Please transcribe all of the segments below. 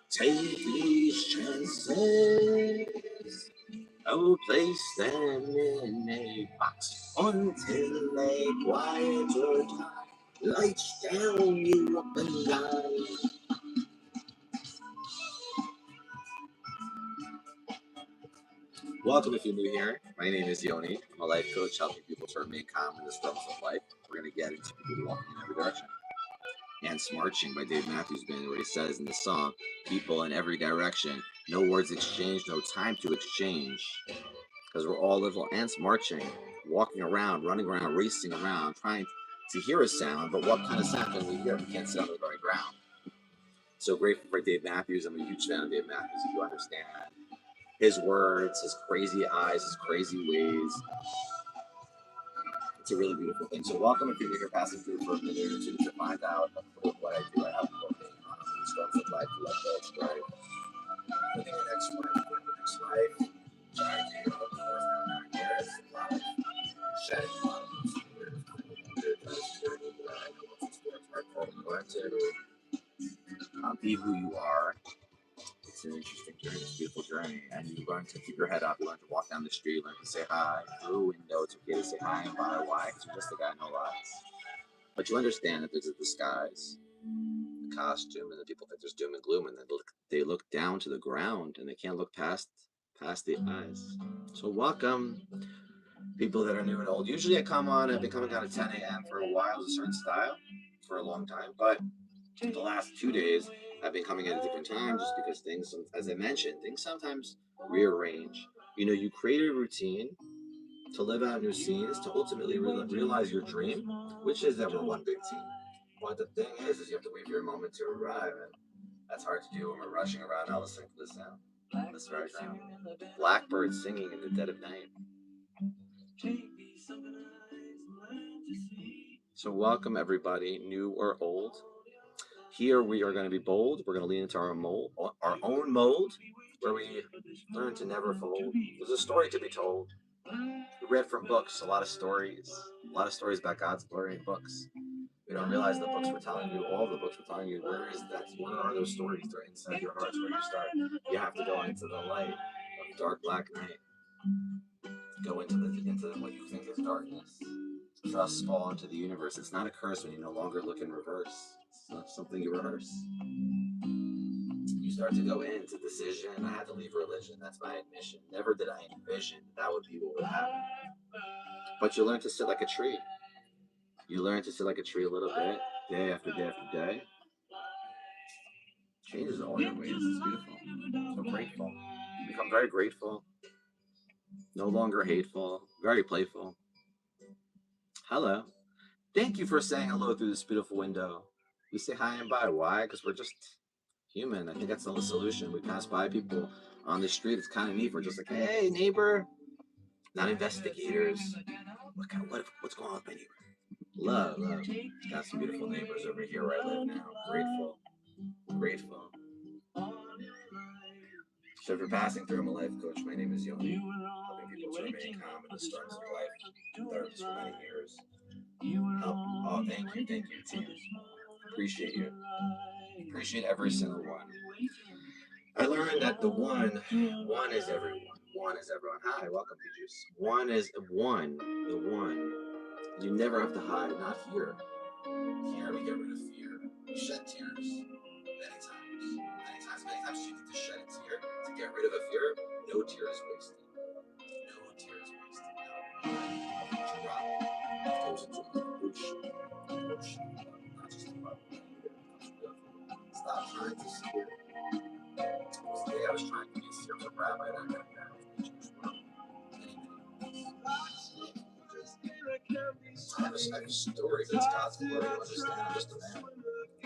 Take these chances. I will place them in a box until they quiet your time. Lights down, you up and down. Welcome if you're new here. My name is Yoni. I'm a life coach helping people to remain calm in the storms of life. We're going to get into people walking in every direction. Ants Marching by Dave Matthews Band, where he says in the song, people in every direction, no words exchanged, no time to exchange. Because we're all little ants marching, walking around, running around, racing around, trying to hear a sound, but what kind of sound can we hear if we can't sit on the very ground? So grateful for Dave Matthews. I'm a huge fan of Dave Matthews, if you understand his words, his crazy eyes, his crazy ways. It's a really beautiful thing. So welcome if you're passing through for a minute or two to find out what I do. I help people being on the storms of life, let go, strive, living your next life, living the next life, trying to heal the first 9 years, life, shedding a lot of those fears, be who you are. It's an interesting journey, it's a beautiful journey, and you learn to keep your head up, you learn to walk down the street, learn to say hi through a window. It's okay to say hi and bye. Why? Because you're just a guy, no lies. But you understand that there's a disguise, the costume, and the people think there's doom and gloom, and they look down to the ground, and they can't look past the eyes. So welcome, people that are new and old. Usually I come on, I've been coming on at 10 a.m. for a while, it's a certain style, for a long time, but the last 2 days I've been coming at a different time just because things, as I mentioned, things sometimes rearrange. You know, you create a routine to live out new scenes, to ultimately realize your dream, which is that we're one big team. But the thing is you have to wait for your moment to arrive, and that's hard to do when we're rushing around. Now listen to this sound. This right now. Blackbirds singing in the dead of night. So welcome everybody, new or old. Here we are going to be bold. We're going to lean into our own mold, where we learn to never fold. There's a story to be told. We read from books, a lot of stories about God's glory in books. We don't realize the books we're telling you, all the books we're telling you, where are those stories? They're inside your hearts where you start. You have to go into the light of dark black night. Go into what you think is darkness. Trust fall into the universe. It's not a curse when you no longer look in reverse. It's not something you rehearse. You start to go into decision. I had to leave religion. That's my admission. Never did I envision that would be what would happen. But you learn to sit like a tree. You learn to sit like a tree a little bit, day after day after day. Changes all your ways. It's beautiful. So grateful. You become very grateful. No longer hateful. Very playful. Hello. Thank you for saying hello through this beautiful window. We say hi and bye. Why? Because we're just human. I think that's the only solution. We pass by people on the street. It's kind of neat. We're just like, hey, neighbor. Not investigators. What's going on with my neighbor? Love. Got some beautiful neighbors over here where I live now. Grateful. So if you're passing through, I'm a life coach. My name is Yoni. Helping people to remain calm in the storms of life. Therapist for many years. Oh, thank you, team. Appreciate you. Appreciate every single one. I learned that the one is everyone. One is everyone. Hi, welcome, Peaches. One is one. The one. You never have to hide. Not here. Here we get rid of fear. We shed tears. Many times you need to shed a tear to get rid of a fear. No tears wasted. No tears wasted. No. Drop goes into the ocean. Not just about stop trying to steer. Today I was trying to be a serial rabbi and I got that. I have a story that's God's glory to understand. I'm just a man.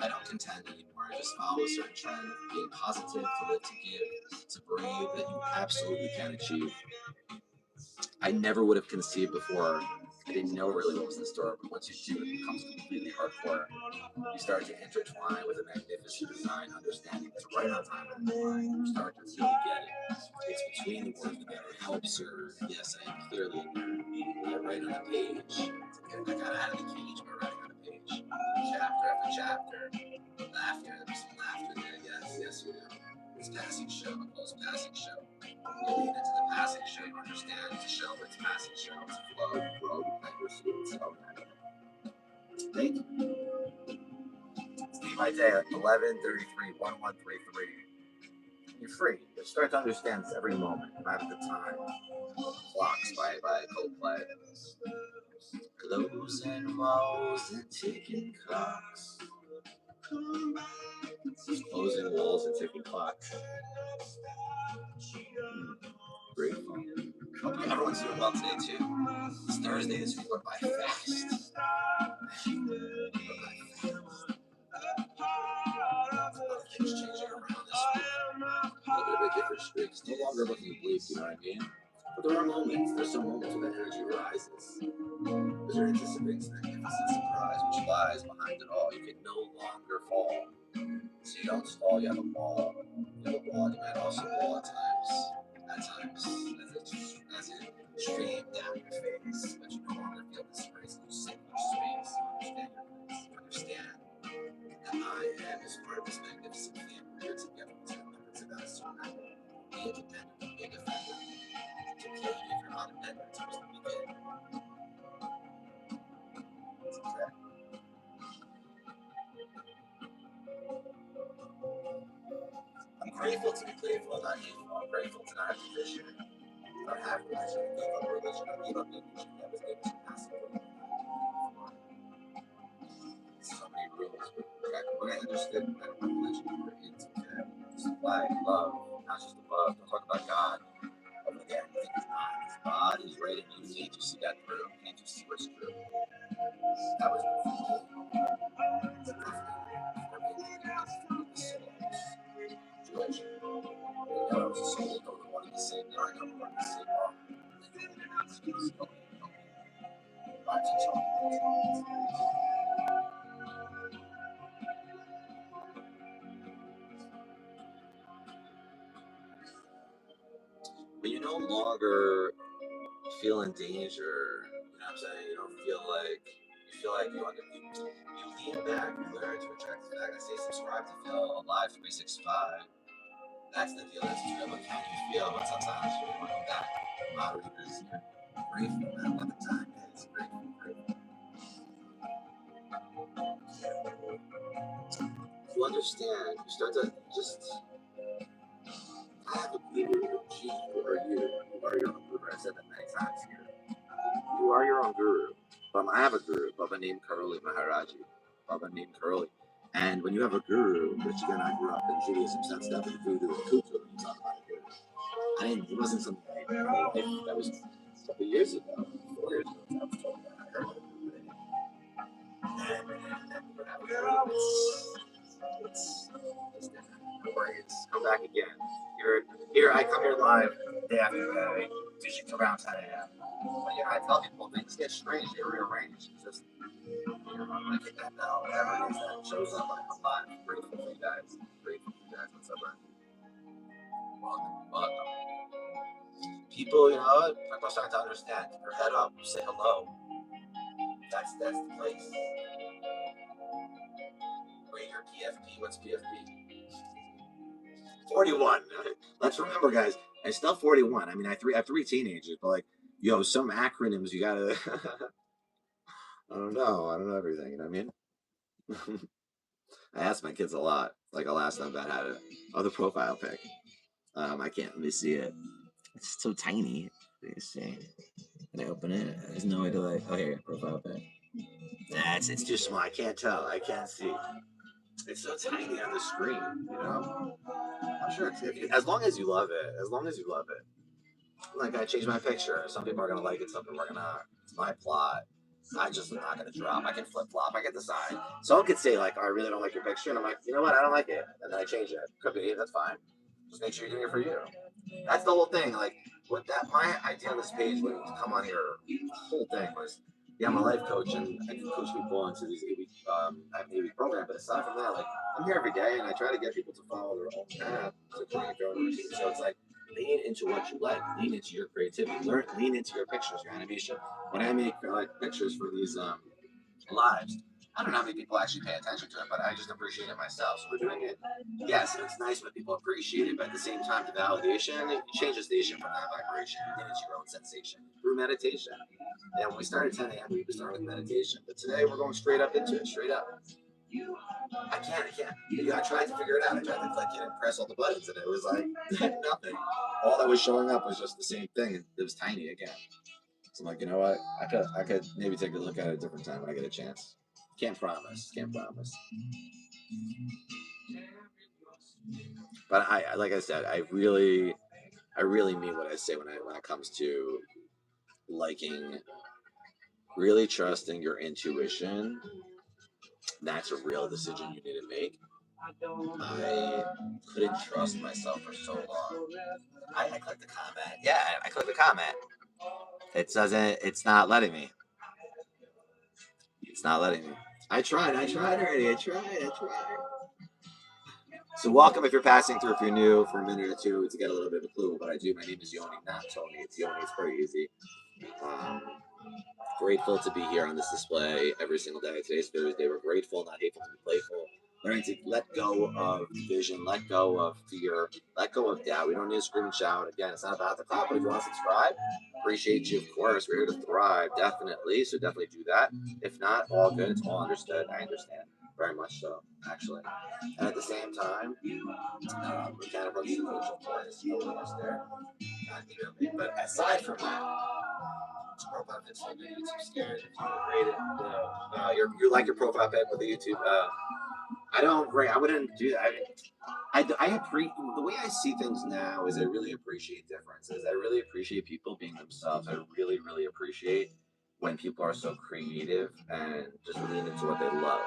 I don't contend anymore. I just follow a certain trend of being positive, to live, to give, to brave, that you absolutely can achieve. I never would have conceived before. I didn't know really what was in store, but once you do, it becomes completely hardcore. You start to intertwine with a magnificent design, understanding it's right on time with the line. You start to really get it. It's between the words, no matter how absurd. Yes, I am clearly a nerd. I write on a page. I got out of the cage by writing on a page. Chapter after chapter. Laughter, there's some laughter there. Yes, you know. passing show, a close passing show. You lean into the passing show, you understand it's a show, but it's a passing show, it's a flow, you grow, you diversity, it's so natural. Thank you. It's day by day, like 11:33, 1133. You're free. You start to understand this every moment, no matter the time. Clocks by Coldplay. Closing walls and ticking clocks. Closing walls and ticking clocks. Grateful. Hope everyone's doing well today too. It's Thursday. This week went by fast. Things changing around this week. A little bit of a different streak. It's no longer looking bleak, you know what I mean? But there are moments. There's some moments when the energy rises. Because you're anticipating some magnificent surprise which lies behind it all. You can no longer fall. So you don't stall, you have a ball. You have a ball, you might also fall at times. As it stream down your face. But you no longer feel this space. You sit in your space. You understand your place. You understand that I am as part of this magnificent family. We're here together to remember to God so much. Be independent, be a defender. It's okay if you're not a member, it's supposed to be good. It's okay. I'm grateful to be playful and not hateful. I'm grateful to not have division. I don't have religion. I gave up religion. I gave up religion. That was given to massively. So many rules. But when I understood that religion you were into, just like love, not just the love. Don't talk about God. Over there, you think he's not. His God is right in you. Can't you see that through? Can't you see what's true? That was the soul. I was a soul that wanted to say, now I don't want to say wrong. But you no longer feel in danger. You know what I'm saying? You don't feel like you lean back, you learn to attract the fact. I say subscribe to feel alive 365. That's the deal. That's true. But can you feel? But sometimes you want to go back. Moderators here. Grateful, man. What the time is. Grateful. You understand. You start to just have a guru. Gee, who are you? You are your own guru. I said that many times here. You are your own guru. I have a guru, Baba named Karoli Maharaji. Baba named Karoli. And when you have a guru, which again I grew up in Judaism, so that's definitely voodoo and kutu when you talk about a guru. It wasn't something I did in my life. That was a couple years ago, 4 years ago, I was told that. I heard about it. And when I have a guru, it's just different. No worries. Come back again. Here I come here live day after day, usually around 10 a.m. But I tell people things get strange, they rearrange. It's just, I'm gonna get that bell, whatever it is that shows up when I come by. I'm grateful for you guys. Grateful for you guys. What's up, man? Welcome. People, people are starting to understand. Keep your head up, say hello. That's the place. Rate your PFP. What's PFP? 41. Let's remember, guys. I still 41. I mean, I have three teenagers, but like, some acronyms you gotta. I don't know everything. You know what I mean? I ask my kids a lot. Like I'll ask them about how to. Oh, the profile pic. I can't. Let me see it. It's so tiny. Let me see. Can I open it? There's no way to like. Oh, here, profile pic. It's too small. I can't tell. I can't see. It's so tiny on the screen. I'm sure it's as long as you love it. As long as you love it. Like I changed my picture. Some people are gonna like it. Some people are gonna. It's my plot. I just am not gonna drop. I can flip flop. I can decide. Someone could say like, oh, "I really don't like your picture," and I'm like, "You know what? I don't like it," and then I change it. Could be. That's fine. Just make sure you're doing it for you. That's the whole thing. Like, what my idea on this page when to come on here, the whole thing was, I'm a life coach and I can coach people into these 8-week, I have an 8-week program. But aside from that, like, I'm here every day and I try to get people to follow their own path to create their own routine. So it's like, lean into what you like, lean into your creativity, lean into your pictures, your animation. When I make pictures for these lives, I don't know how many people actually pay attention to it, but I just appreciate it myself. So we're doing it. Yes, it's nice when people appreciate it, but at the same time, the validation, it changes station from that vibration. And it's your own sensation through meditation. And when we started 10 a.m., we started with meditation. But today we're going straight up into it, straight up. I can't. I tried to figure it out. I tried to click it and press all the buttons, and it was like nothing. All that was showing up was just the same thing, and it was tiny again. So I'm like, you know what? I could maybe take a look at it a different time when I get a chance. Can't promise. Can't promise. But like I said, I really mean what I say when it comes to liking, really trusting your intuition. That's a real decision you need to make. I couldn't trust myself for so long. I clicked the comment. Yeah, I clicked the comment. It doesn't. It's not letting me. It's not letting me. I tried already. I tried. So welcome if you're passing through, if you're new for a minute or two to get a little bit of a clue. What I do, my name is Yoni, not Tony. It's Yoni. It's very easy. Um, Grateful to be here on this display every single day. Today's Thursday. We're grateful, not hateful, to be playful. Learning to let go of division, let go of fear, let go of doubt. We don't need to scream and shout. Again, it's not about the cloud, but if you want to subscribe, appreciate you, of course. We're here to thrive, definitely. So definitely do that. If not, all good. It's all understood. I understand. Very much so, actually. And at the same time, we can't approach the coach, of course. No one is there. Not even, but aside from that, profile pic on YouTube scared if you rate it. You like your profile pic with the YouTube. I don't rate. I wouldn't do that. I appreciate the way I see things now. Is I really appreciate differences. I really appreciate people being themselves. I really appreciate when people are so creative and just lean into what they love,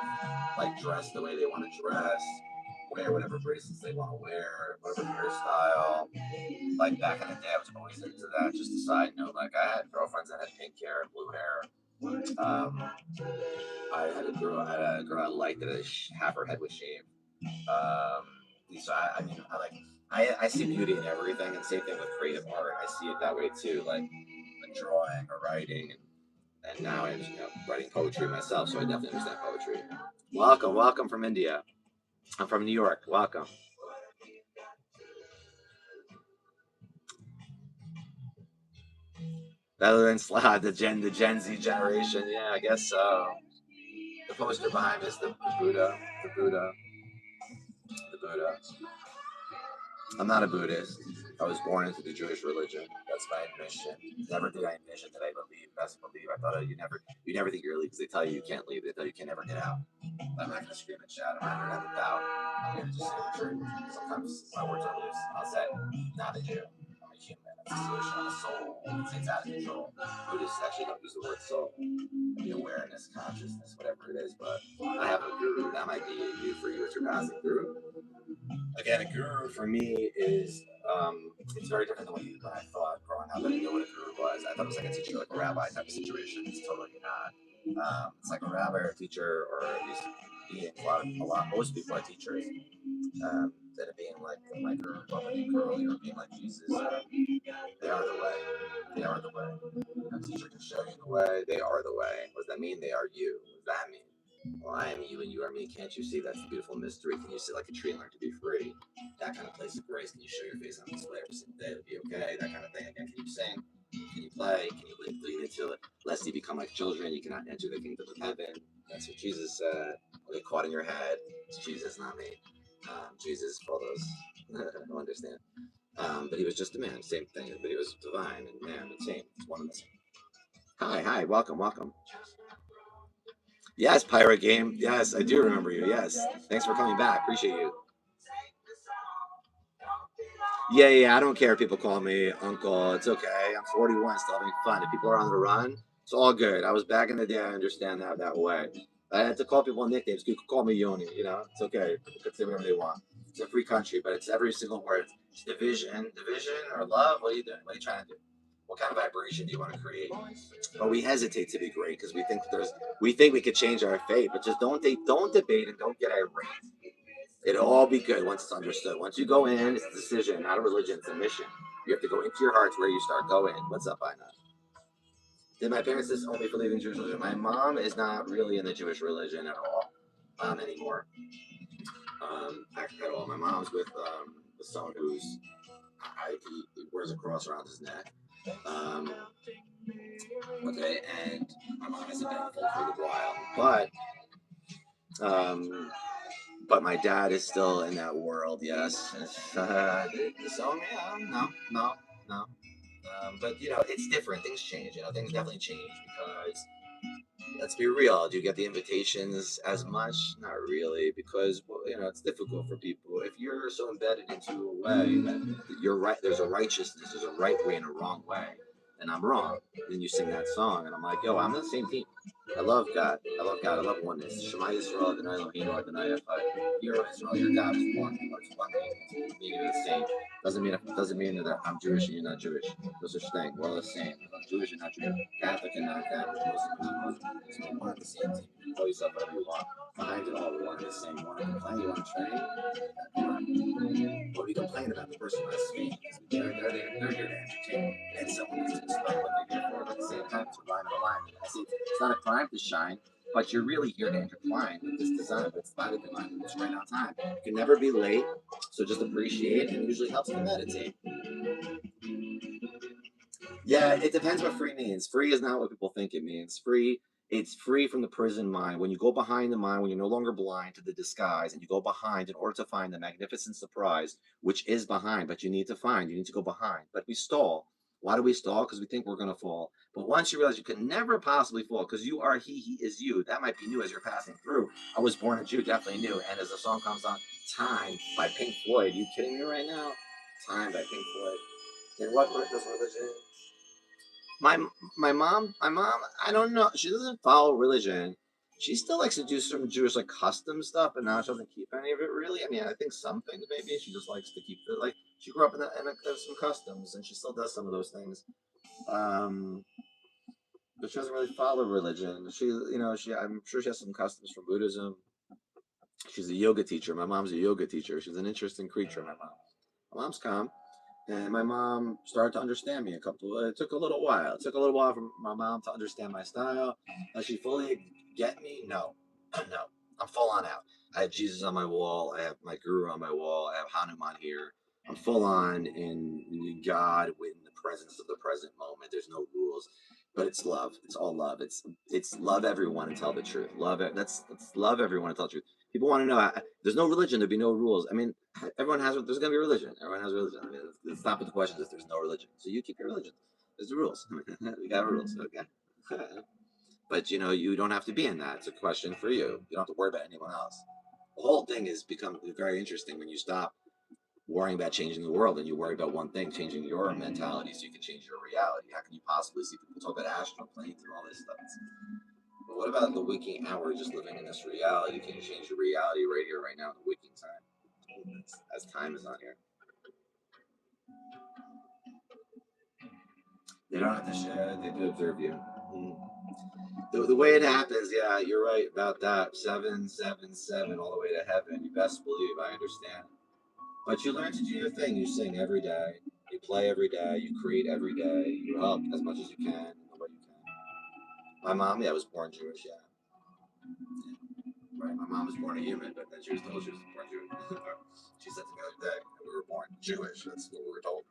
like dress the way they want to dress, wear whatever bracelets they want to wear, whatever hairstyle. Like back in the day, I was always into that. Just a side note, like I had girlfriends that had pink hair and blue hair. I had a girl I liked that half her head was shaved. Um, so I mean, I see beauty in everything, and same thing with creative art. I see it that way too, like drawing or writing, and now I'm writing poetry myself, so I definitely understand poetry. Welcome from India. I'm from New York. Welcome. Better than the Gen Z generation. Yeah, I guess so. The poster behind me is the Buddha. The Buddha. The Buddha. I'm not a Buddhist. I was born into the Jewish religion. That's my admission. Never did I envision that I believe. Best believe. I thought you never think you're leaving because they tell you can't leave. They tell you can never get out. I'm not gonna scream and shout. I'm not gonna have a doubt. I'm gonna just say the truth. Sometimes my words are loose. I'll say, not a Jew. I'm a human. It's a solution. I'm a soul. It's out of control. Buddhists actually don't use the word soul. The awareness, consciousness, whatever it is. But I have a guru. That might be you for you as you're passing through. Again, a guru for me is it's very different than what I thought growing up. I didn't know what a guru was. I thought it was like a teacher, like a rabbi type of situation. It's totally not. It's like a rabbi or a teacher, or at least being most people are teachers. Instead of being like or being curly or being like Jesus, they are the way. They are the way. A teacher can show you the way. They are the way. What does that mean? They are you. What does that mean? Well, I am you and you are me. Can't you see? That's the beautiful mystery. Can you sit like a tree and learn to be free? That kind of place of grace. Can you show your face on display every single day? It'll be okay. That kind of thing. Again, can you sing? Can you play? Can you lead into it? Lest you become like children, you cannot enter the kingdom of heaven. That's what Jesus said. Will get caught in your head. It's Jesus, not me. Jesus, for those who don't understand. But he was just a man. Same thing. But he was divine and man and same. It's one and the same. Hi. Welcome. Yes, Pirate Game. Yes, I do remember you. Yes. Thanks for coming back. Appreciate you. Yeah. I don't care if people call me uncle. It's okay. I'm 41, still having fun. If people are on the run, it's all good. I was back in the day. I understand that way. I had to call people nicknames. You could call me Yoni. It's okay. People could say whatever they want. It's a free country, but it's every single word. It's division or love. What are you doing? What are you trying to do? What kind of vibration do you want to create? But we hesitate to be great because we think we could change our fate, but just don't debate and don't get irate. It'll all be good once it's understood. Once you go in, it's a decision, not a religion. It's a mission. You have to go into your hearts where you start. Go in. What's up, Ina? Did my parents disown me for leaving Jewish religion? My mom is not really in the Jewish religion at all anymore. At all. My mom's with someone he wears a cross around his neck. Um, okay, and my mom hasn't been full for a while, um, but my dad is still in that world. Yes, so yeah, no. But it's different. Things change. Things definitely change because let's be real. Do you get the invitations as much? Not really, because it's difficult for people. If you're so embedded into a way that you're right, there's a righteousness, there's a right way and a wrong way, and I'm wrong. Then you sing that song, and I'm like, yo, I'm on the same team. I love God. I love God. I love oneness. Shema Yisrael, Adonai Eloheinu, Adonai Echad. Hear Israel, your God is one. It's one thing. It's meaning the same. Doesn't mean that I'm Jewish and you're not Jewish. No such thing. We're all the same. I'm Jewish and not Jewish. Catholic and not Catholic. Muslim and not Muslim. It's one and the same thing. You can call yourself whatever you want. Behind it all, we're one and the same. You want to complain? You want to train? Come on. What are we complaining about? The person that's speaking. They're here to entertain. And someone needs to explain what they're here for. But at the same time, it's a rhyme and a line. I say it's not a crime to shine, but you're really here to intertwine with this design. But it's not a divine. It's right on time. You can never be late. So just appreciate, and it usually helps to meditate. Yeah, it depends what free means. Free is not what people think it means. Free, it's free from the prison mind. When you go behind the mind, when you're no longer blind to the disguise, and you go behind in order to find the magnificent surprise, which is behind, but you need to find, you need to go behind. But we stall. Why do we stall? Because we think we're going to fall. But once you realize you can never possibly fall, because you are he is you. That might be new as you're passing through. I was born a Jew, definitely new. And as the song comes on, Time by Pink Floyd. You kidding me right now? Time by Pink Floyd. And what does religion my my mom, I don't know. She doesn't follow religion. She still likes to do some Jewish like custom stuff, but now she doesn't keep any of it really. I mean, I think some things maybe she just likes to keep it. Like she grew up in some customs, and she still does some of those things. Um, but she doesn't really follow religion. I'm sure she has some customs from Buddhism. She's a yoga teacher. My mom's a yoga teacher. She's an interesting creature. My mom's calm. And my mom started to understand me it took a little while. It took a little while for my mom to understand my style. Does she fully get me? No. No. I'm full on out. I have Jesus on my wall. I have my guru on my wall. I have Hanuman here. I'm full on in God in the presence of the present moment. There's no rules, but it's love. It's all love. It's love everyone and tell the truth. That's love everyone and tell the truth. People want to know. There's no religion. There'd be no rules. I mean, everyone has. There's gonna be religion. Everyone has religion. I mean, let's stop with the questions if there's no religion. So you keep your religion. There's the rules. We got rules. Okay. But you don't have to be in that. It's a question for you. You don't have to worry about anyone else. The whole thing has become very interesting when you stop worrying about changing the world and you worry about one thing, changing your mentality so you can change your reality. How can you possibly see people talk about astral planes and all this stuff? But what about the waking hour, just living in this reality? Can you change your reality right here, right now, in the waking time? As time is on here. They don't have to share, they do observe you. Mm. The way it happens, yeah, you're right about that. 777 all the way to heaven. You best believe I understand. But you learn to do your thing. You sing every day. You play every day. You create every day. You help as much as you can in the way you can. My mom, yeah, was born Jewish, yeah. Right. My mom was born a human, but then she was told she was born Jewish. She said to me the other day, we were born Jewish. That's what we were told.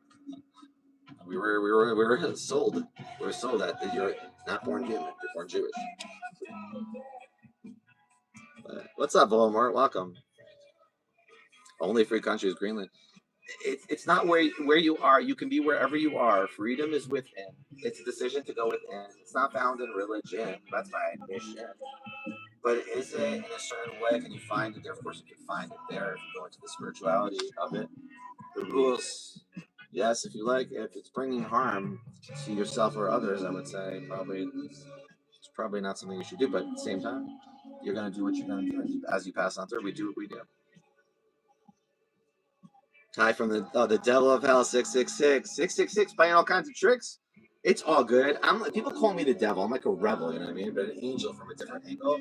We were sold. We were sold that you're not born human, you're born Jewish. But what's up, Voldemort? Welcome. Only free country is Greenland. It's not where you are. You can be wherever you are. Freedom is within. It's a decision to go within. It's not found in religion. That's my admission. But is it in a certain way? Can you find it there? Of course, you can find it there if you go into the spirituality of it. The rules, yes, if you like, if it's bringing harm to yourself or others, I would say it's probably not something you should do. But at the same time, you're gonna do what you're gonna do as you pass on through. We do what we do. Hi from the devil of hell 666 playing all kinds of tricks. It's all good. People call me the devil. I'm like a rebel, you know what I mean? But an angel from a different angle.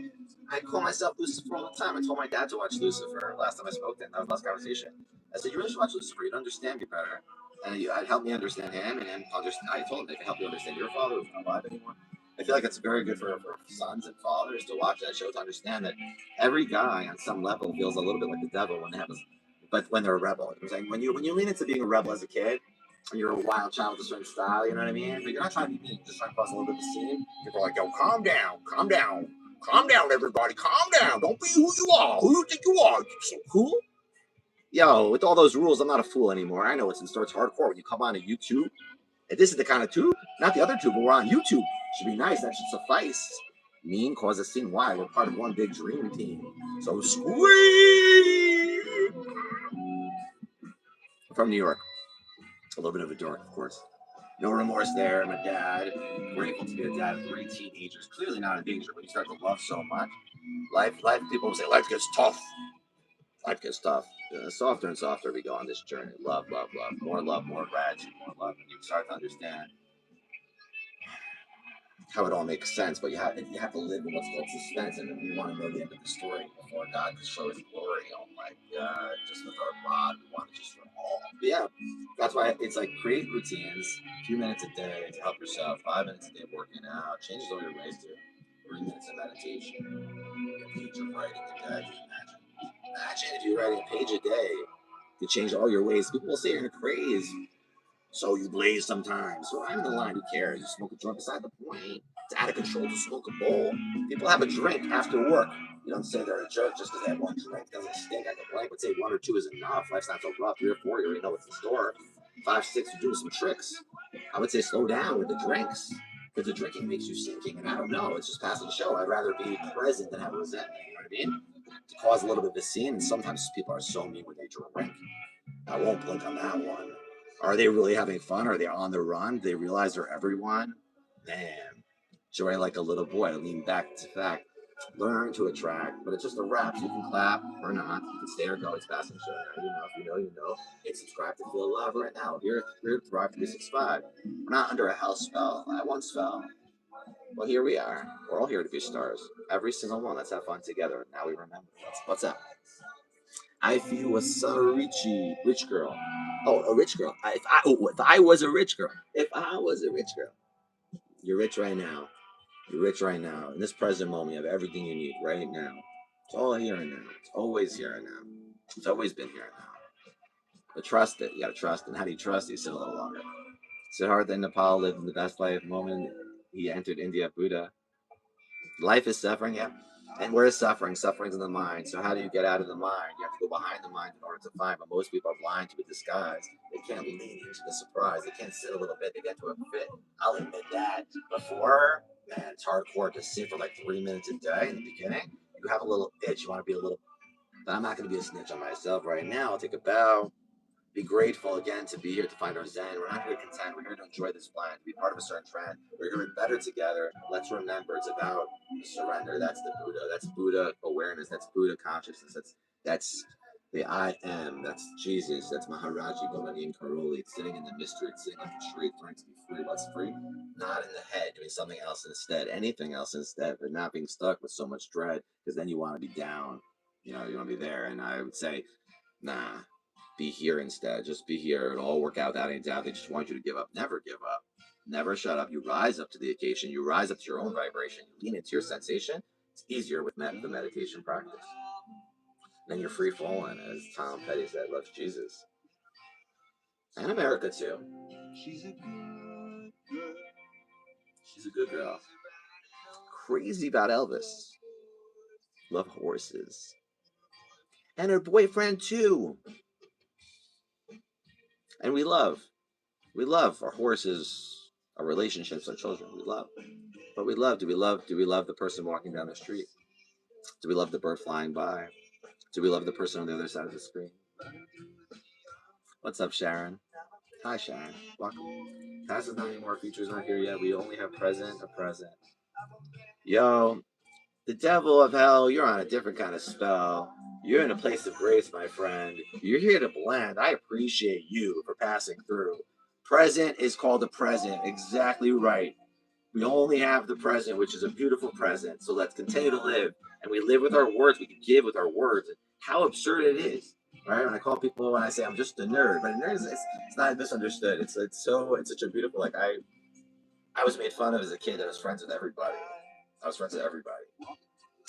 I call myself Lucifer all the time. I told my dad to watch Lucifer last time I spoke to him. That was the last conversation. I said, you really should watch Lucifer. You'd understand me better. And I'd help me understand him, and him understand. I told him they can help you understand your father who's not alive anymore. I feel like it's very good for sons and fathers to watch that show to understand that every guy on some level feels a little bit like the devil when they have, but when they're a rebel. I'm saying when you lean into being a rebel as a kid, and you're a wild child with a certain style, you know what I mean? But you're not trying to be mean, you're just trying to cause a little bit of a scene. People are like, yo, calm down, everybody, calm down. Don't be who you are. Who you think you are? You're so cool. Yo, with all those rules, I'm not a fool anymore. I know what's in store. It's hardcore. When you come on to YouTube, if this is the kind of tube, not the other tube, but we're on YouTube. Should be nice. That should suffice. Mean cause a scene. Why? We're part of one big dream team. So scream! From New York. A little bit of a dork, of course. No remorse there. I'm a dad. Grateful to be a dad of 3 teenagers. Clearly not in danger when you start to love so much. Life, people say life gets tough. Life gets tough. Softer and softer we go on this journey. Love, love, more gratitude, more love. And you start to understand how it all makes sense, but you have to live in what's called suspense, and we want to know the end of the story before God can show His glory. Oh my God! Just with our rod, we want it just for all. But yeah, that's why it's like create routines, a few minutes a day to help yourself, 5 minutes a day working out, changes all your ways to 3 minutes of meditation, a page of writing a day. Imagine if you're writing a page a day to change all your ways. People will say you're crazy. So you blaze sometimes. So I'm in the line. Who cares? You smoke a joint beside the point. It's out of control to smoke a bowl. People have a drink after work. You don't say they're a jerk just because they have one drink. It doesn't stink. I can blank, but say 1 or 2 is enough. Life's not so rough. 3 or 4, you already know what's in store. 5, 6, you're doing some tricks. I would say slow down with the drinks. Because the drinking makes you sinking. And I don't know. It's just passing the show. I'd rather be present than have resentment. You know what I mean? To cause a little bit of a scene. And sometimes people are so mean when they drink. I won't blink on that one. Are they really having fun? Are they on the run? Do they realize they're everyone? Man, joy like a little boy. Lean back to fact. Learn to attract, but it's just a rap. So you can clap or not. You can stay or go. It's passing show now. You know, if you know, you know. Hit subscribe to feel love right now. Here at Thrive 365. We're not under a hell spell. I once fell. Well, here we are. We're all here to be stars. Every single one. Let's have fun together. Now we remember. What's up? I feel a rich girl. Oh, a rich girl. If I was a rich girl. If I was a rich girl. You're rich right now. You're rich right now. In this present moment, you have everything you need right now. It's all here and now. It's always here and now. It's always been here and now. But trust it. You gotta trust it. And how do you trust it? You sit a little longer. Siddhartha in Nepal lived in the best life moment. He entered India, Buddha. Life is suffering, yeah. And where is suffering? Suffering's in the mind. So how do you get out of the mind? You have to go behind the mind in order to find. But most people are blind to a disguise. They can't lean into the surprise. They can't sit a little bit. They get to a fit. I'll admit that. Before, man, it's hardcore to sit for like 3 minutes a day in the beginning. You have a little itch. You want to be a little. But I'm not going to be a snitch on myself right now. I'll take a bow. Be grateful again to be here to find our Zen. We're not here to contend. We're here to enjoy this blend, to be part of a certain trend. We're here better together. Let's remember it's about surrender. That's the Buddha. That's Buddha awareness. That's Buddha consciousness. That's the I am. That's Jesus. That's Maharaji Bhavani Karoli. It's sitting in the mystery. It's sitting on the tree. It's learning to be free. What's free? Not in the head, doing something else instead. Anything else instead, but not being stuck with so much dread because then you want to be down. You know, you want to be there. And I would say, nah. Be here instead. Just be here. It'll all work out without any doubt. They just want you to give up. Never give up. Never shut up. You rise up to the occasion. You rise up to your own vibration. You lean into your sensation. It's easier with the meditation practice. Then you're free falling, as Tom Petty said, loves Jesus. And America too. She's a good girl. Crazy about Elvis. Love horses. And her boyfriend too. And we love our horses, our relationships, our children. We love. But do we love the person walking down the street? Do we love the bird flying by? Do we love the person on the other side of the screen? What's up, Sharon? Hi, Sharon. Welcome. Past is not anymore. Future's not here yet. We only have present, a present. Yo, the devil of hell, you're on a different kind of spell. You're in a place of grace, my friend. You're here to blend. I appreciate you for passing through. Present is called a present. Exactly right. We only have the present, which is a beautiful present. So let's continue to live. And we live with our words. We can give with our words. How absurd it is, right? When I call people, when I say I'm just a nerd, but a nerd is it's not misunderstood. It's such a beautiful, like I was made fun of as a kid. I was friends with everybody.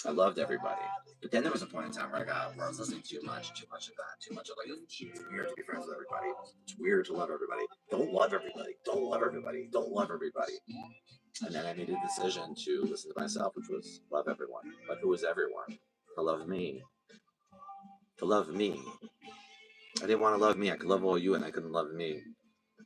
I loved everybody. But then there was a point in time where I was listening too much of that, too much of like it's weird to be friends with everybody. It's weird to love everybody. Don't love everybody. Don't love everybody. Don't love everybody. And then I made a decision to listen to myself, which was love everyone. But who was everyone? To love me. To love me. I didn't want to love me. I could love all you, and I couldn't love me.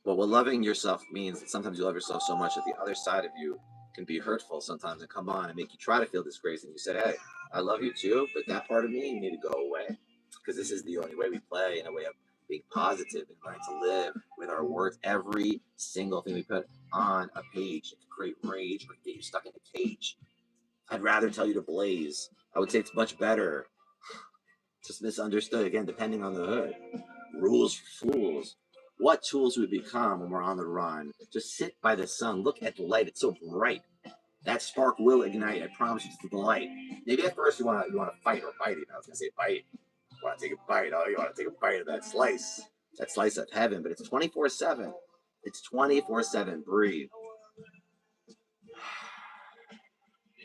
But what loving yourself means that sometimes you love yourself so much that the other side of you can be hurtful sometimes and come on and make you try to feel disgrace. And you say, hey, I love you too, but that part of me, you need to go away. Because this is the only way we play, in a way of being positive and learning to live with our words. Every single thing we put on a page, it can create rage or get you stuck in a cage. I'd rather tell you to blaze. I would say it's much better. Just misunderstood, again, depending on the hood. Rules for fools. What tools we become when we're on the run? Just sit by the sun. Look at the light. It's so bright. That spark will ignite. I promise you, it's the light. Maybe at first you want to fight or bite. I was gonna say bite. You want to take a bite? Oh, you want to take a bite of that slice of heaven. But it's 24/7. It's 24/7. Breathe.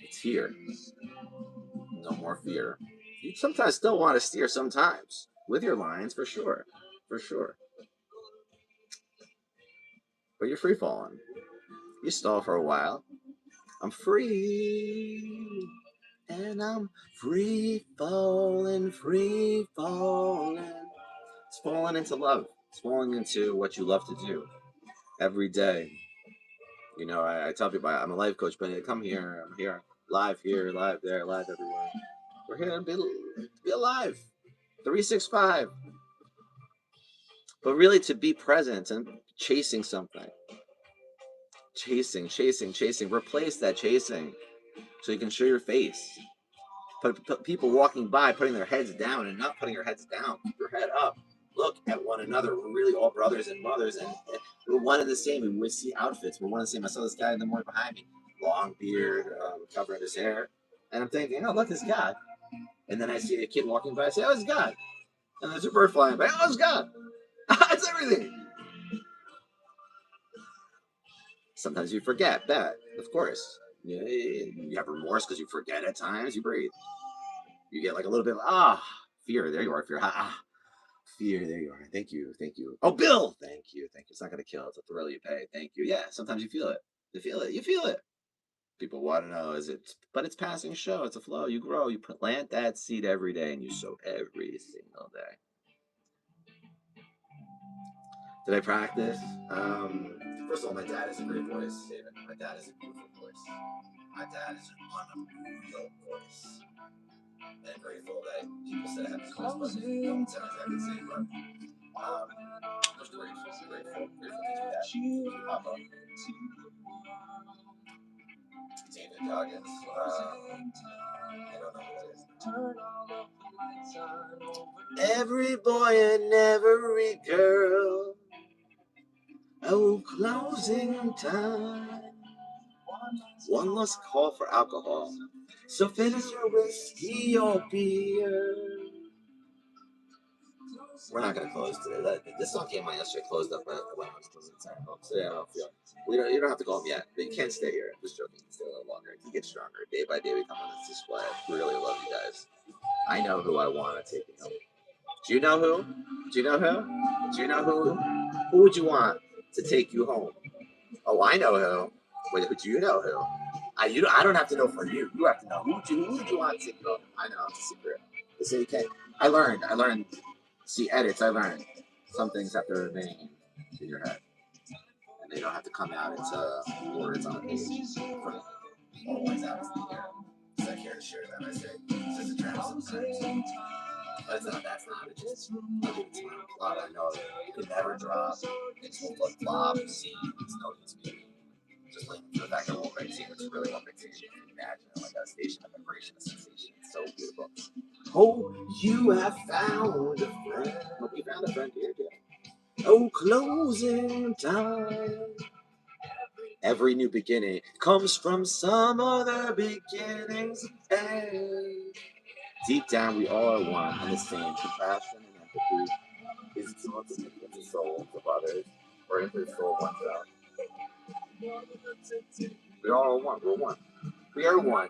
It's here. No more fear. You sometimes still want to steer. Sometimes with your lines, for sure, for sure. But you're free falling. You stall for a while. I'm free, and I'm free falling, free falling. It's falling into love. It's falling into what you love to do every day. You know, I tell people I'm a life coach, but I come here, I'm here, live there, live everywhere. We're here to be alive, 365. But really to be present and chasing something. Chasing. Replace that chasing so you can show your face. But people walking by putting their heads down and not putting your heads down. Keep your head up. Look at one another. We're really all brothers and mothers, and we're one and the same. We see outfits. We're one and the same. I saw this guy in the morning behind me, long beard, covering his hair, and I'm thinking, oh, look, it's God. And then I see a kid walking by. I say, oh, it's God. And there's a bird flying by. Oh, it's God. It's everything. Sometimes you forget that, of course. You have remorse because you forget at times. You breathe. You get like a little bit of, fear. There you are, fear. Fear. There you are. Thank you. Oh, Bill. Thank you. It's not going to kill. It's a thrill you pay. Thank you. Yeah, sometimes you feel it. You feel it. People want to know, but it's passing show. It's a flow. You grow. You plant that seed every day and you sow every single day. Did I practice? First of all, my dad has a great voice, David. My dad has a beautiful voice. My dad is an unreal voice. And I'm grateful that people said I have this voice, but no one said I could sing, but I'm just grateful to do that. Papa. David Goggins. I don't know what it is. Every boy and every girl. Oh, closing time. One last call for alcohol. So finish your whiskey or beer. We're not gonna close today. This song came on yesterday. Closed up when I was closing time. So yeah, I don't feel. You don't have to go home yet. But you can't stay here. I'm just joking. You can stay a little longer. You get stronger day by day. We come on this display. I really love you guys. I know who I want to take you home. Do you know who? Who would you want to take you home? Oh, I know who. Wait, do you know who? I don't have to know for you. You have to know. Who would you want to take you home? I know. It's a secret. So you can't. I learned. See edits. I learned. Some things have to remain in your head, and they don't have to come out into words on a page. Always out in the air. So I care to share that. I say, it's just a trap sometimes. But that's not it. Just it's my plot. I know you can never drop. It's full of flop scenes. No need to be. Just like the fact that one big team, it's really one big team. Imagine like a station of vibration, a sensation. It's so beautiful. Oh, you have found a friend. Hope you found a friend here again. Oh, closing time. Every new beginning comes from some other beginnings. Hey. Deep down, we all are one and the same. Compassion and empathy is to look into the souls of others or into the soul of oneself. We're all one. We're one. We are one.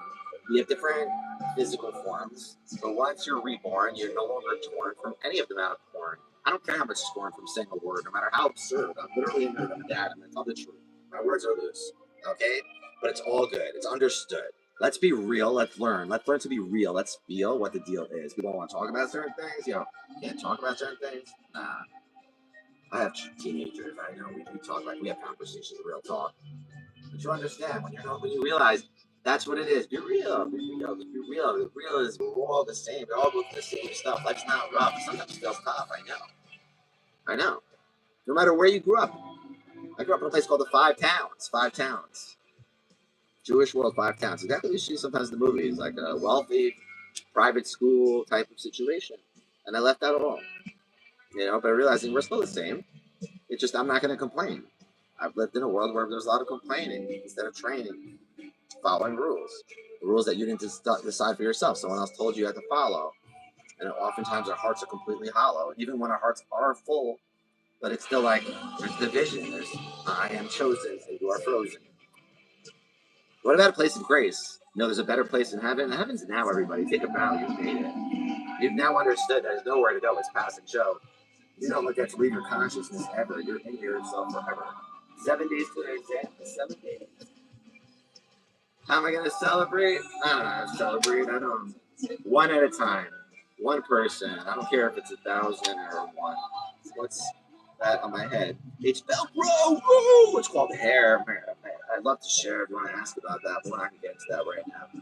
We have different physical forms, but once you're reborn, you're no longer torn from any of them out of porn. I don't care how much scorn from saying a word, no matter how absurd. I'm literally a nerd. I'm a dad. I'm going to tell the truth. My words are loose, okay? But it's all good. It's understood. Let's be real. Let's learn. Let's learn to be real. Let's feel what the deal is. We don't want to talk about certain things. Can't talk about certain things. Nah. I have teenagers. I know. We talk like we have conversations, real talk. But you understand when you realize that's what it is. Be real. Be real. Be real. Be real is we're all the same. We all go through the same stuff. Life's not rough. Sometimes it feels tough. I know. I know. No matter where you grew up. I grew up in a place called the Five Towns. Five Towns. Jewish world, Five Towns. Exactly what you see sometimes in the movies, like a wealthy private school type of situation. And I left that all. But realizing we're still the same. It's just I'm not going to complain. I've lived in a world where there's a lot of complaining instead of training, following rules. Rules that you didn't decide for yourself. Someone else told you had to follow. And oftentimes our hearts are completely hollow. And even when our hearts are full, but it's still like there's division. There's I am chosen and you are frozen. What about a place of grace? There's a better place in heaven. Heaven's now, everybody. Take a bow. You've made it. You've now understood there's nowhere to go. It's pass and show. You don't get to leave your consciousness ever. You're in yourself forever. 7 days to an exam. 7 days. How am I going to celebrate? I don't know how to celebrate. I don't. One at a time. One person. I don't care if it's 1,000 or one. What's that on my head? It's Velcro! Woo! It's called hair. I'd love to share if you want to ask about that, but we're not going to get into that right now.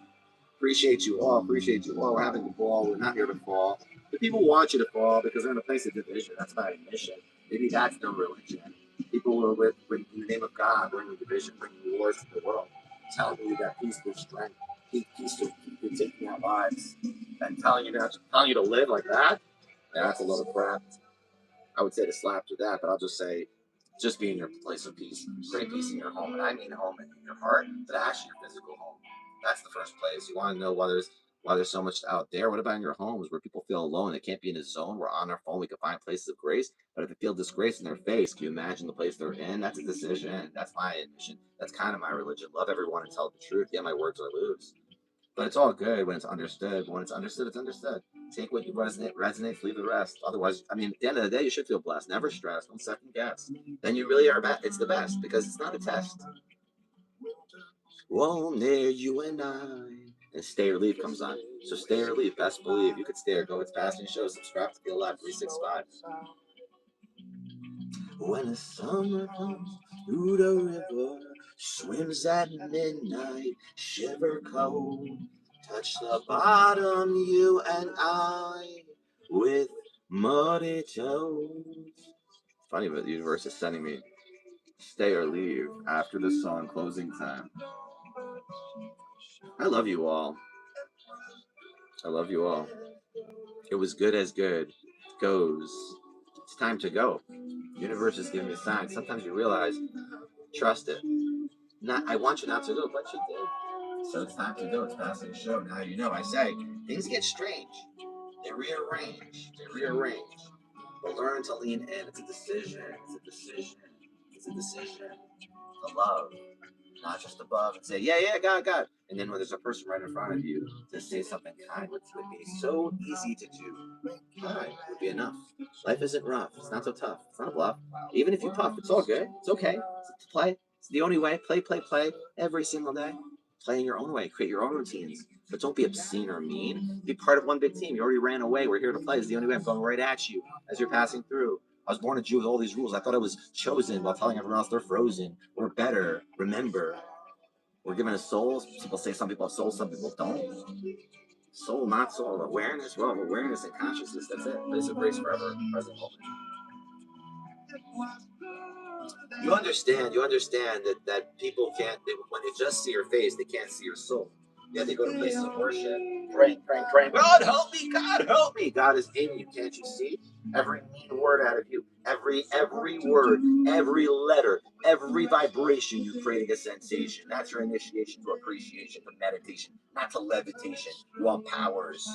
Appreciate you all. Appreciate you all. We're having the ball. We're not here to fall. The people want you to fall because they're in a place of division. That's my mission. Maybe that's no religion. People who are in the name of God, bringing division, bringing wars to the world, telling you that peaceful strength, peaceful people taking our lives, and telling you to live like that. Yeah, that's a lot of crap. I would say to slap to that, but I'll just say, just be in your place of peace. Bring peace in your home, and I mean home in your heart, but actually your physical home. That's the first place. You want to know why there's so much out there. What about in your homes where people feel alone? They can't be in a zone where on their phone we can find places of grace. But if they feel disgrace in their face, can you imagine the place they're in? That's a decision. That's my admission. That's kind of my religion. Love everyone and tell the truth. Yeah, my words are loose. But it's all good when it's understood. But when it's understood, it's understood. Take what you resonates, leave the rest. Otherwise, at the end of the day, you should feel blessed. Never stress. Don't second guess. Then you really are it's the best because it's not a test. Whoa, there you and I. And stay or leave comes on. So stay or leave. Best believe. You could stay or go. It's passing show. Subscribe to the Alive 365. When the summer comes through the river, swims at midnight, shiver cold. Touch the bottom, you and I, with muddy toes. Funny, but the universe is sending me stay or leave after the song closing time. I love you all. I love you all. It was good as good goes. It's time to go. The universe is giving me signs. Sometimes you realize, trust it. I want you not to go, but you did. So it's time to go. It's passing the show. Now you know. I say things get strange. They rearrange. But learn to lean in. It's a decision. It's a decision. It's a decision. To love. Not just above and say, yeah, God. And then when there's a person right in front of you, to say something kind, which would be so easy to do. Kind would be enough. Life isn't rough. It's not so tough. It's not a bluff. Even if you puff, it's all good. It's okay. It's play. It's the only way. Play every single day. Play in your own way. Create your own routines. But don't be obscene or mean. Be part of one big team. You already ran away. We're here to play. It's the only way. I'm going right at you as you're passing through. I was born a Jew with all these rules. I thought I was chosen while telling everyone else they're frozen. We're better. Remember, we're given a soul. People say some people have souls, some people don't. Soul, not soul. Awareness, well, awareness and consciousness. That's it. Place of grace forever, present moment. You understand that people can't, when they just see your face, they can't see your soul. Yeah, they go to places of worship, praying. God help me, God help me. God is in you. Can't you see? Every mean word out of you, every word, every letter, every vibration, you're creating a sensation. That's your initiation to appreciation, to meditation, not to levitation. You want powers.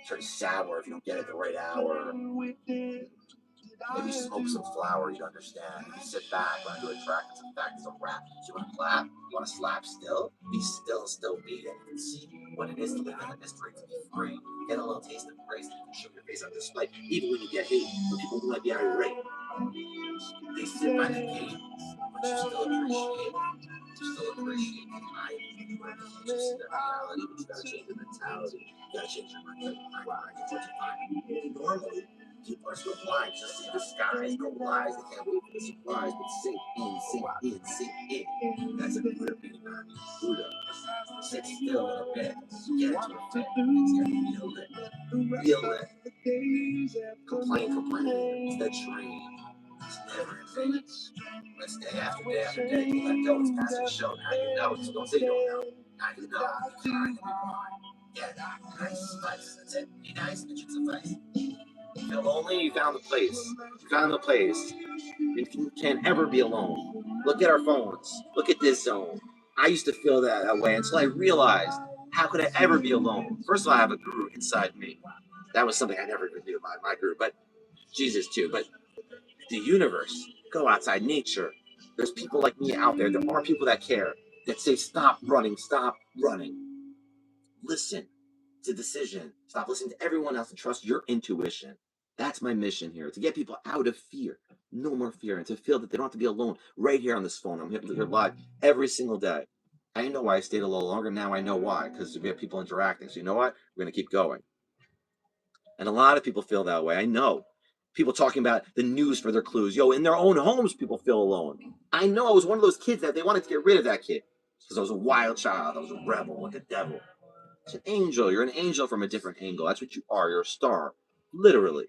Turn sour if you don't get it the right hour. Maybe smoke some flower, you'd understand. Maybe sit back, learn to attract. It's a fact, it's a rap. So you want to clap, you want to slap still, be still be, and you can see what it is to live in the mystery, to be free. Get a little taste of grace, and you can show your face on display. Even when you get hate, when people who might be irate, they sit by the gate, but you still appreciate the time. You want to change the reality, but you gotta change your mentality. You gotta change your mindset. Mind is what you find. Normally, people are so blind to see the skies, no lies. They can't wait for the surprise, but sink in, sink in, sink in. That's a Buddha being on Buddha. Sit still a little bit. Get into a fit. Feel it. Complain. It's the train. It's never ending. Let's day after day after day. You let go. It's past the show. Now you know. So don't say you don't know. Now you know. Be kind and be blind. Yeah, nice, suffice. That's it. Be nice and it should suffice. You feel lonely? You found the place. You found the place. You can't ever be alone. Look at our phones. Look at this zone. I used to feel that way until I realized, how could I ever be alone? First of all, I have a guru inside me. That was something I never even knew about my guru, but Jesus too. But the universe, go outside nature. There's people like me out there. There are people that care, that say, stop running, stop running. Listen to decision. Stop listening to everyone else and trust your intuition. That's my mission here, to get people out of fear. No more fear, and to feel that they don't have to be alone right here on this phone. I'm here live every single day. I didn't know why I stayed a little longer. Now I know why, because we have people interacting. So you know what? We're going to keep going. And a lot of people feel that way. I know. People talking about the news for their clues. Yo, in their own homes, people feel alone. I know I was one of those kids that they wanted to get rid of that kid because I was a wild child. I was a rebel, like a devil. It's an angel. You're an angel from a different angle. That's what you are. You're a star, literally.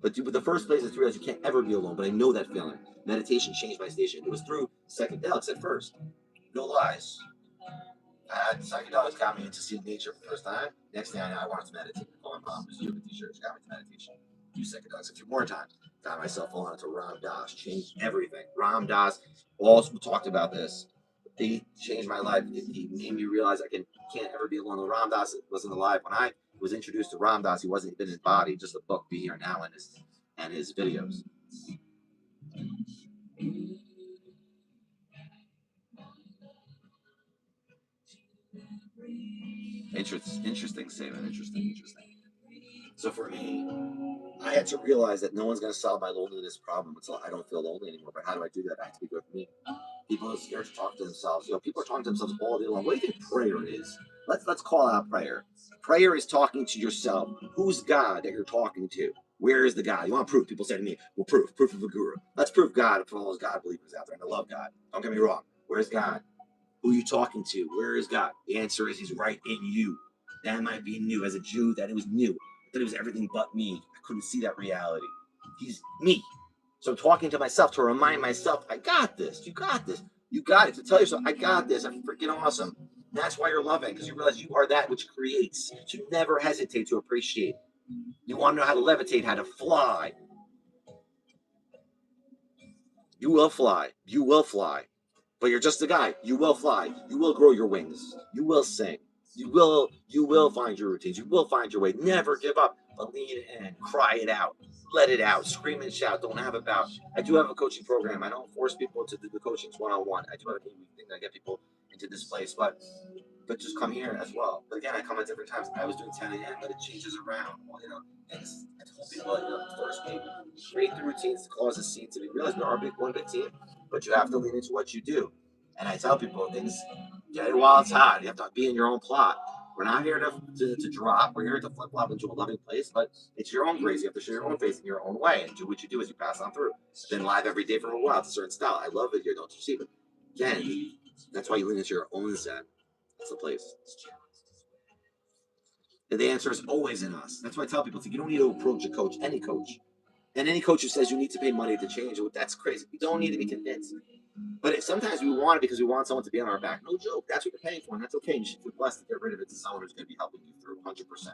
But the first place is to realize you can't ever be alone. But I know that feeling. Meditation changed my station. It was through psychedelics at first. No lies. Psychedelics got me into seeing nature for the first time. Next thing I know, I wanted to meditate. My mom was yoga t-shirts, got me to meditation. Do psychedelics a few more times. Got myself on to Ram Dass, changed everything. Ram Dass also talked about this. He changed my life. He made me realize can't ever be alone. Ram Dass wasn't alive when I was introduced to Ram Dass. He wasn't even in his body, just a book. Be Here Now and his videos. Interesting statement. Interesting. So for me, I had to realize that no one's going to solve my loneliness problem until I don't feel lonely anymore. But how do I do that? I have to be good with me. People are scared to talk to themselves. People are talking to themselves all day long. What do you think prayer is? Let's call out prayer. Prayer is talking to yourself. Who's God that you're talking to? Where is the God? You want proof? People say to me, well, proof of a guru. Let's prove God for all those God believers out there. And I love God. Don't get me wrong. Where's God? Who are you talking to? Where is God? The answer is he's right in you. That might be new. As a Jew, that it was new. That it was everything but me. I couldn't see that reality. He's me. So I'm talking to myself to remind myself, I got this. You got this. You got it. To tell yourself, I got this. I'm freaking awesome. That's why you're loving, because you realize you are that which creates. So never hesitate to appreciate. You want to know how to levitate, how to fly. You will fly. You will fly. But you're just a guy. You will fly. You will grow your wings. You will sing. You will find your routines. You will find your way. Never give up. But lean in. Cry it out. Let it out. Scream and shout. Don't have a bout. I do have a coaching program. I don't force people to do the coachings one-on-one. I do have a thing that I get people into this place, but just come here as well. But again, I come at different times. I was doing 10 a.m., but it changes around. And I told people, first week, create the routines to cause a scene to be realized. We are one big team, but you have to lean into what you do. And I tell people, things get it while it's hot. You have to be in your own plot. We're not here to drop. We're here to flip flop into a loving place, but it's your own grace. You have to show your own face in your own way and do what you do as you pass on through. Been live every day for a while. It's a certain style. I love it here. Don't you see? But again, that's why you lean into your own zen. That's the place. And the answer is always in us. That's why I tell people, you don't need to approach a coach, any coach. And any coach who says you need to pay money to change, that's crazy. You don't need to be convinced. But sometimes we want it because we want someone to be on our back. No joke. That's what you're paying for, and that's okay. You should feel blessed to get rid of it to someone who's going to be helping you through 100%.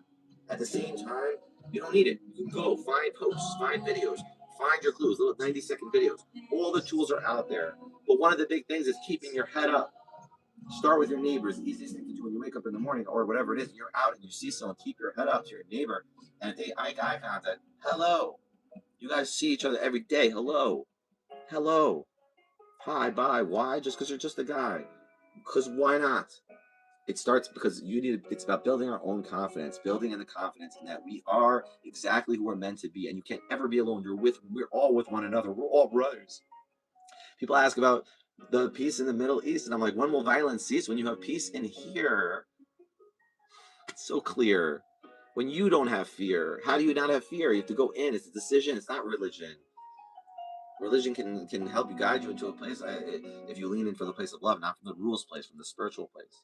At the same time, you don't need it. You can go find posts, find videos, find your clues, little 90-second videos. All the tools are out there. But one of the big things is keeping your head up. Start with your neighbors. The easiest thing to do when you wake up in the morning or whatever it is, you're out and you see someone, keep your head up to your neighbor. And if they eye contact, hello. You guys see each other every day. Hello. Hello. Hi, bye. Why? Just because you're just a guy. Because why not? It starts because it's about building our own confidence, building in the confidence in that we are exactly who we're meant to be. And you can't ever be alone. We're all with one another. We're all brothers. People ask about the peace in the Middle East. And I'm like, when will violence cease? When you have peace in here. It's so clear. When you don't have fear, how do you not have fear? You have to go in. It's a decision. It's not religion. Religion can help you guide you into a place if you lean in for the place of love, not from the rules place, from the spiritual place.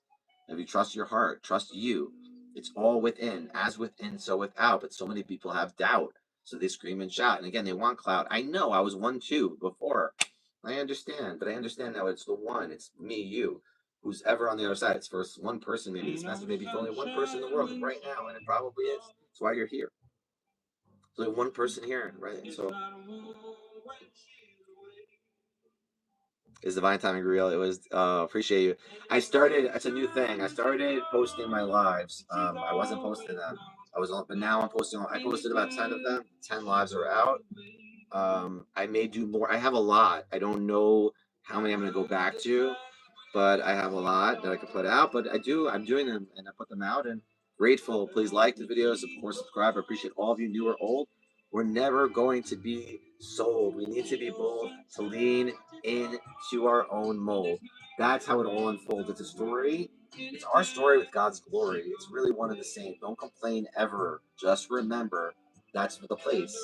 If you trust your heart, trust you. It's all within, as within, so without. But so many people have doubt, so they scream and shout. And again, they want clout. I know I was one too before. I understand, but I understand now it's the one. It's me, you, who's ever on the other side. It's for one person, maybe this message may be for only one person in the world right now, and it probably is. That's why you're here. There's only one person here, right? So is divine timing real? It was appreciate you. I started it's a new thing. I started posting my lives. I wasn't posting them. I was on, but now I'm posting. I posted about 10 of them. 10 lives are out. I may do more. I have a lot. I don't know how many I'm gonna go back to, but I have a lot that I could put out. But I do. I'm doing them, and I put them out. And grateful. Please like the videos. Of course, subscribe. I appreciate all of you, new or old. We're never going to be sold. We need to be bold to lean into our own mold. That's how it all unfolds. It's a story. It's our story with God's glory. It's really one and the same. Don't complain ever. Just remember that's the place.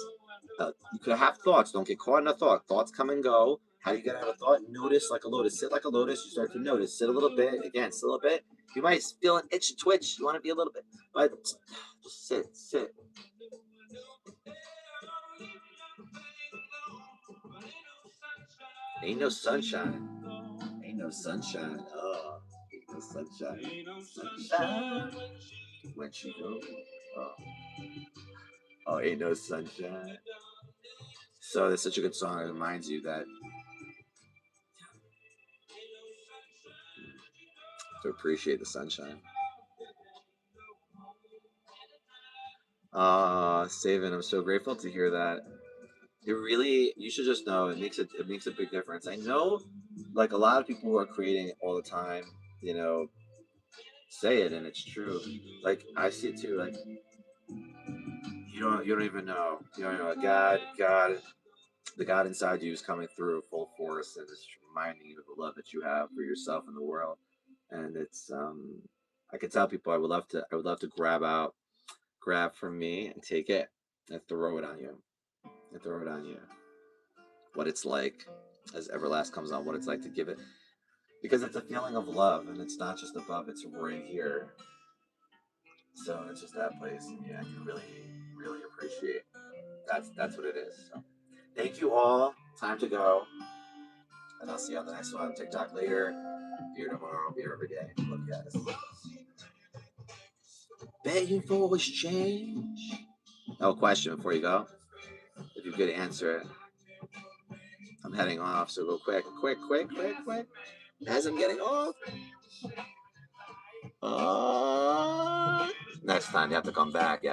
You could have thoughts. Don't get caught in a thought. Thoughts come and go. How do you get out of a thought? Notice like a lotus. Sit like a lotus. You start to notice. Sit a little bit. Again, sit a little bit. You might feel an itch, twitch. You want to be a little bit, but just sit. Ain't no sunshine. Ain't no sunshine. Oh, ain't no sunshine. Sunshine when she goes. Oh, oh, ain't no sunshine. So it's such a good song. It reminds you that to appreciate the sunshine. Savin, I'm so grateful to hear that. It really, you should just know it makes a big difference. I know, like a lot of people who are creating all the time, you know, say it and it's true. Like I see it too. Like you don't even know. You don't know. God, the God inside you is coming through full force and is reminding you of the love that you have for yourself and the world. And it's I could tell people I would love to grab from me and take it and throw it on you. And throw it on you. What it's like as Everlast comes on, what it's like to give it. Because it's a feeling of love and it's not just above, it's right here. So it's just that place. And yeah, you really, really appreciate. That's what it is. So thank you all. Time to go. And I'll see you on the next one. TikTok later. Be here tomorrow. Be here every day. Love you guys. Begging for exchange. Oh, question before you go. If you could answer it. I'm heading off, so go quick. As I'm getting off. Next time you have to come back.